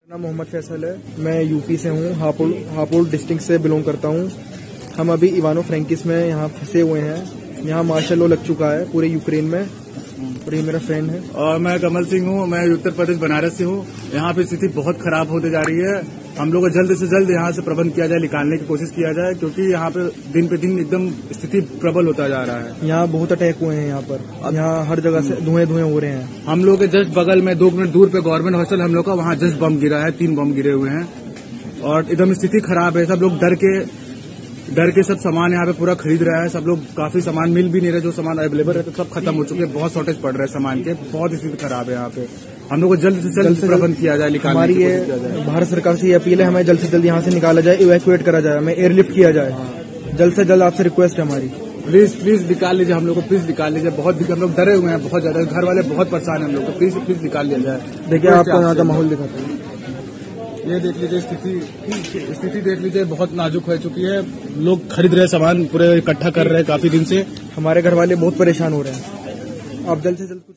नाम मोहम्मद फैसल है। मैं यूपी से हूँ, हापुड़ डिस्ट्रिक्ट से बिलोंग करता हूँ। हम अभी इवानो फ्रैंकिस में यहाँ फंसे हुए हैं। यहाँ मार्शल लॉ लग चुका है पूरे यूक्रेन में, और ये मेरा फ्रेंड है। और मैं कमल सिंह हूँ, मैं उत्तर प्रदेश बनारस से हूँ। यहाँ पे स्थिति बहुत खराब होते जा रही है। हम लोग को जल्द से जल्द यहाँ से प्रबंध किया जाए, निकालने की कोशिश किया जाए, क्योंकि यहाँ पे दिन पे दिन एकदम स्थिति प्रबल होता जा रहा है। यहाँ बहुत अटैक हुए हैं। यहाँ हर जगह से धुएं हो रहे हैं। हम लोग के जस्ट बगल में 2 मिनट दूर पे गवर्नमेंट हॉस्टल हम लोग का, वहाँ जस्ट बम गिरा है, 3 बम गिरे हुए हैं और एकदम स्थिति खराब है। सब लोग डर के सब सामान यहाँ पे पूरा खरीद रहा है। सब लोग काफी सामान मिल भी नहीं रहे, जो सामान अवेलेबल है तो सब खत्म हो चुके हैं। बहुत शॉर्टेज पड़ रहा है सामान के, बहुत स्थिति खराब है यहाँ पे। हम लोग को जल्द से जल्द प्रबंध किया जाए, निकालने की कोशिश किया जाए। भारत सरकार से ये अपील है, हमें जल्द से जल्द यहाँ से निकाला जाए, इवैक्यूएट करा जाए, हमें एयरलिफ्ट किया जाए। जल्द से जल्द आपसे रिक्वेस्ट है हमारी। प्लीज निकाल लीजिए, हम लोग को प्लीज निकाल लीजिए। बहुत हम लोग डरे हुए हैं, बहुत ज्यादा। घर वाले बहुत परेशान है हम लोग को। प्लीज निकाल लिया जाए। देखिए आपको यहाँ का माहौल दिखाते हैं। ये देख लीजिए, स्थिति देख लीजिए, बहुत नाजुक हो चुकी है। लोग खरीद रहे सामान, पूरे इकट्ठा कर रहे हैं काफी दिन से। हमारे घर वाले बहुत परेशान हो रहे हैं। आप जल्द से जल्द कुछ